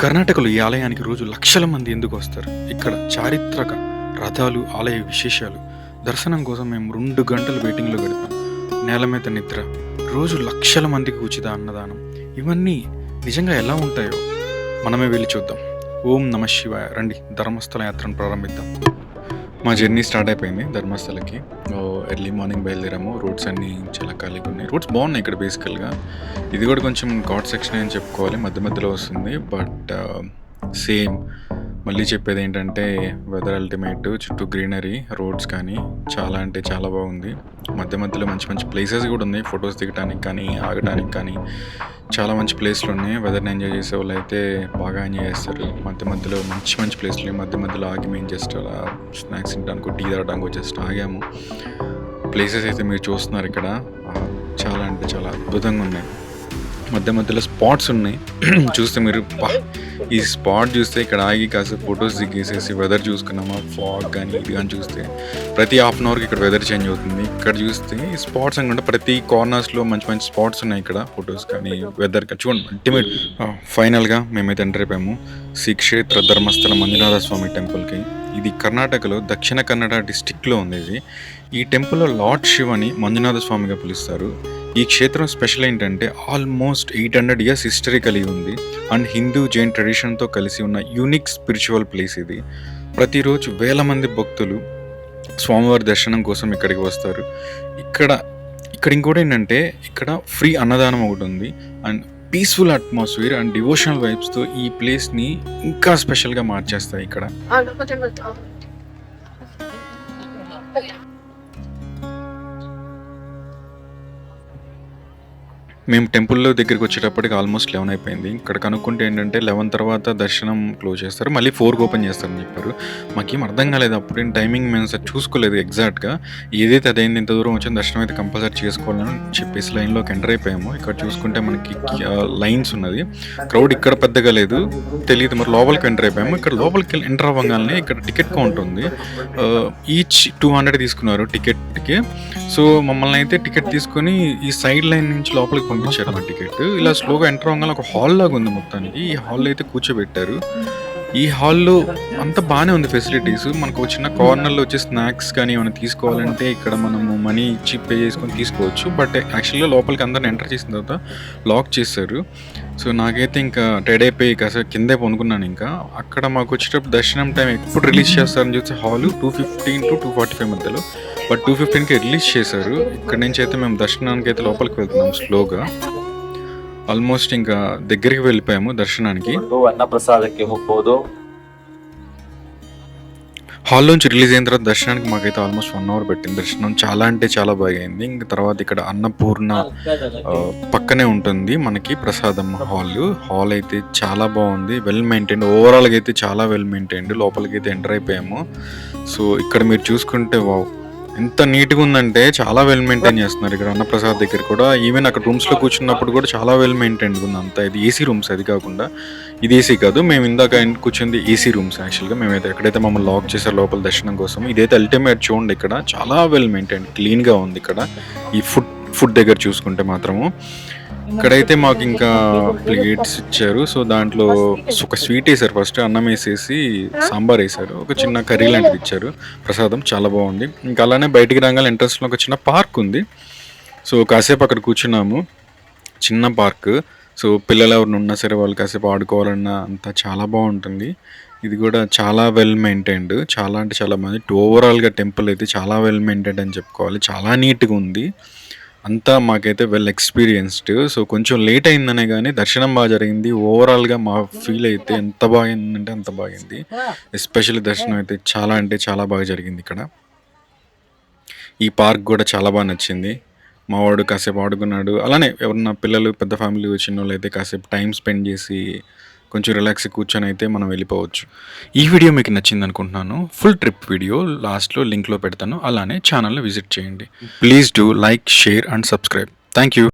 కర్ణాటకలో ఈ ఆలయానికి రోజు లక్షల మంది ఎందుకు వస్తారు? ఇక్కడ చారిత్రక రథాలు, ఆలయ విశేషాలు, దర్శనం కోసం మేము 2 గంటలు వెయిటింగ్లో గడిపాం. నేల మీద నిద్ర, రోజు లక్షల మందికి ఉచిత అన్నదానం, ఇవన్నీ నిజంగా ఎలా ఉంటాయో మనమే వెళ్ళి చూద్దాం. ఓం నమ శివాయ. రండి, ధర్మస్థల యాత్రను ప్రారంభిద్దాం. మా జర్నీ స్టార్ట్ అయిపోయింది ధర్మస్థలకి. ఎర్లీ మార్నింగ్ బయలుదేరాము. రోడ్స్ అన్నీ చాలా ఖాళీగా ఉన్నాయి. రోడ్స్ బాగున్నాయి ఇక్కడ బేసికల్గా. ఇది కూడా కొంచెం ఘాట్ సెక్షన్ అని చెప్పుకోవాలి, మధ్య మధ్యలో వస్తుంది. బట్ సేమ్ మళ్ళీ చెప్పేది ఏంటంటే వెదర్ అల్టిమేట్, చుట్టూ గ్రీనరీ, రోడ్స్ కానీ చాలా అంటే చాలా బాగుంది. మధ్య మధ్యలో మంచి మంచి ప్లేసెస్ కూడా ఉన్నాయి, ఫొటోస్ దిగడానికి కానీ ఆగడానికి కానీ చాలా మంచి ప్లేస్లు ఉన్నాయి. వెదర్ని ఎంజాయ్ చేసే వాళ్ళు అయితే బాగా ఎంజాయ్ చేస్తారు. మధ్య మధ్యలో మంచి మంచి ప్లేస్లు మధ్య మధ్యలో ఆగి మేము జస్ట్ అలా స్నాక్స్ తినడానికి, టీ తాగడానికి జస్ట్ ఆగాము. ప్లేసెస్ అయితే మీరు చూస్తున్నారు ఇక్కడ, చాలా అంటే చాలా అద్భుతంగా ఉన్నాయి. మధ్య మధ్యలో స్పాట్స్ ఉన్నాయి. చూస్తే మీరు ఈ స్పాట్ చూస్తే ఇక్కడ ఆగి కాసేపు ఫొటోస్ దిగేసేసి వెదర్ చూసుకున్నామా, ఫాగ్ కానీ ఇది కానీ చూస్తే ప్రతి హాఫ్ అన్ అవర్కి ఇక్కడ వెదర్ చేంజ్ అవుతుంది. ఇక్కడ చూస్తే ఈ స్పాట్స్ అనుకుంటే ప్రతి కార్నర్స్లో మంచి మంచి స్పాట్స్ ఉన్నాయి ఇక్కడ, ఫొటోస్ కానీ వెదర్ కానీ చూడండి అల్టిమేట్. ఫైనల్గా మేమైతే ఎంటర్ అయిపోయాము శ్రీ క్షేత్ర ధర్మస్థల మంజునాథ స్వామి టెంపుల్కి. ఇది కర్ణాటకలో దక్షిణ కన్నడ డిస్టిక్లో ఉంది. ఈ టెంపుల్లో లార్డ్ శివ్ అని మంజునాథ స్వామిగా పిలుస్తారు. ఈ క్షేత్రం స్పెషల్ ఏంటంటే ఆల్మోస్ట్ 800 years హిస్టరీ కలిగి ఉంది అండ్ హిందూ జైన్ ట్రెడిషన్తో కలిసి ఉన్న యూనిక్ స్పిరిచువల్ ప్లేస్ ఇది. ప్రతిరోజు వేల మంది భక్తులు స్వామివారి దర్శనం కోసం ఇక్కడికి వస్తారు. ఇక్కడ ఇంకోటి ఏంటంటే ఇక్కడ ఫ్రీ అన్నదానం ఒకటి ఉంది and peaceful atmosphere and devotional వైబ్స్తో ఈ ప్లేస్ని ఇంకా స్పెషల్గా మార్చేస్తాయి ఇక్కడ. మేము టెంపుల్లో దగ్గరికి వచ్చేటప్పటికి ఆల్మోస్ట్ 11 అయిపోయింది. ఇక్కడ కనుక్కుంటే ఏంటంటే 11 తర్వాత దర్శనం క్లోజ్ చేస్తారు, మళ్ళీ 4కి ఓపెన్ చేస్తారని చెప్పారు. మాకేం అర్థం కాలేదు, అప్పుడేం టైమింగ్ మేము సార్ చూసుకోలేదు ఎగ్జాక్ట్గా. ఏదైతే అదైంది, ఇంత దూరం వచ్చిన దర్శనం అయితే కంపల్సరీ చేసుకోవాలని చెప్పేసి లైన్లోకి ఎంటర్ అయిపోయాము. ఇక్కడ చూసుకుంటే మనకి లైన్స్ ఉన్నది, క్రౌడ్ ఇక్కడ పెద్దగా లేదు, తెలియదు మరి లోపలికి ఎంటర్ అయిపోయాము. ఇక్కడ లోపలికి ఎంటర్ అవ్వగానే ఇక్కడ టికెట్ కౌంట్ ఉంది. ఈచ్ 200 తీసుకున్నారు టికెట్కి. సో మమ్మల్ని అయితే టికెట్ తీసుకొని ఈ సైడ్ లైన్ నుంచి లోపలికి పంపించారు. మా టికెట్ ఇలా స్లోగా ఎంటర్ అవ్వగానే ఒక హాల్ లాగా ఉంది మొత్తానికి. ఈ హాల్లో అయితే కూర్చోబెట్టారు. ఈ హాల్లో అంతా బాగానే ఉంది ఫెసిలిటీస్. మనకు చిన్న కార్నర్లో వచ్చి స్నాక్స్ కానీ ఏమైనా తీసుకోవాలంటే ఇక్కడ మనము మనీ ఇచ్చి పే చేసుకొని తీసుకోవచ్చు. బట్ యాక్చువల్గా లోపలికి అందరిని ఎంటర్ చేసిన తర్వాత లాక్ చేశారు. సో నాకైతే ఇంకా టైడ్ అయిపోయి కాసేపు కిందే పొనుకున్నాను. ఇంకా అక్కడ మాకు వచ్చేటప్పుడు దర్శనం టైం ఎప్పుడు రిలీజ్ చేస్తారని చూస్తే హాలు 2:15 to 2:45 మధ్యలో, బట్ 2:15కి రిలీజ్ చేశారు. ఇక్కడ నుంచి అయితే మేము దర్శనానికి అయితే లోపలికి వెళ్తున్నాం స్లోగా. ఆల్మోస్ట్ ఇంకా దగ్గరికి వెళ్ళిపోయాము దర్శనానికి. హాల్లోంచి రిలీజ్ అయిన తర్వాత దర్శనానికి మాకైతే ఆల్మోస్ట్ 1 hour పెట్టింది. దర్శనం చాలా అంటే చాలా బాగా అయింది. ఇంక తర్వాత ఇక్కడ అన్నపూర్ణ పక్కనే ఉంటుంది మనకి ప్రసాదం హాల్ అయితే చాలా బాగుంది, వెల్ మెయింటైన్డ్. ఓవరాల్గా అయితే చాలా వెల్ మెయింటైన్డ్. లోపలికి అయితే ఎంటర్ అయిపోయాము. సో ఇక్కడ మీరు చూసుకుంటే వావ్ ఎంత నీట్గా ఉందంటే చాలా వెల్ మెయింటైన్ చేస్తున్నారు ఇక్కడ అన్నప్రసాద్ దగ్గర కూడా. ఈవెన్ అక్కడ రూమ్స్లో కూర్చున్నప్పుడు కూడా చాలా వెల్ మెయింటైన్డ్ ఉంది అంతా. ఇది ఏసీ రూమ్స్, అది కాకుండా ఇది ఏసీ కాదు. మేము ఇందాక కూర్చుంది ఏసీ రూమ్స్ యాక్చువల్గా. మేమైతే ఎక్కడైతే మమ్మల్ని లాక్ చేశారు లోపల దర్శనం కోసం, ఇదైతే అల్టిమేట్. చూడండి ఇక్కడ చాలా వెల్ మెయింటైన్డ్, క్లీన్గా ఉంది ఇక్కడ. ఈ ఫుడ్ దగ్గర చూసుకుంటే మాత్రము ఇక్కడైతే మాకు ఇంకా ప్లేట్స్ ఇచ్చారు. సో దాంట్లో ఒక స్వీట్ వేసారు, ఫస్ట్ అన్నం వేసేసి సాంబార్ వేసారు, ఒక చిన్న కర్రీ లాంటిది ఇచ్చారు. ప్రసాదం చాలా బాగుంది. ఇంకా అలానే బయటికి రాగానే ఎంట్రన్స్లో ఒక చిన్న పార్క్ ఉంది. సో కాసేపు అక్కడ కూర్చున్నాము, చిన్న పార్క్. సో పిల్లలు ఎవరిని ఉన్నా సరే వాళ్ళు కాసేపు ఆడుకోవాలన్నా అంతా చాలా బాగుంటుంది. ఇది కూడా చాలా వెల్ మెయింటైన్డ్, చాలా అంటే చాలా మంది. ఓవరాల్గా టెంపుల్ అయితే చాలా వెల్ మెయింటైన్డ్ అని చెప్పుకోవాలి. చాలా నీట్గా ఉంది అంతా. మాకైతే వెల్ ఎక్స్పీరియన్స్డ్. సో కొంచెం లేట్ అయిందనే కానీ దర్శనం బాగా జరిగింది. ఓవరాల్గా మా ఫీల్ అయితే ఎంత బాగుందంటే అంత బాగుంది. ఎస్పెషల్లీ దర్శనం అయితే చాలా అంటే చాలా బాగా జరిగింది ఇక్కడ. ఈ పార్క్ కూడా చాలా బాగా నచ్చింది. మా వాడు కాసేపు ఆడుకున్నాడు. అలానే ఎవరన్నా పిల్లలు, పెద్ద ఫ్యామిలీ వచ్చిన వాళ్ళు అయితే కాసేపు టైం స్పెండ్ చేసి కొంచెం రిలాక్స్ కూర్చొని అయితే మనం వెళ్ళిపోవచ్చు. ఈ వీడియో మీకు నచ్చింది అనుకుంటున్నాను. ఫుల్ ట్రిప్ వీడియో లాస్ట్లో లింక్లో పెడతాను. అలానే ఛానల్ని విజిట్ చేయండి. Please do like, share and subscribe. Thank you.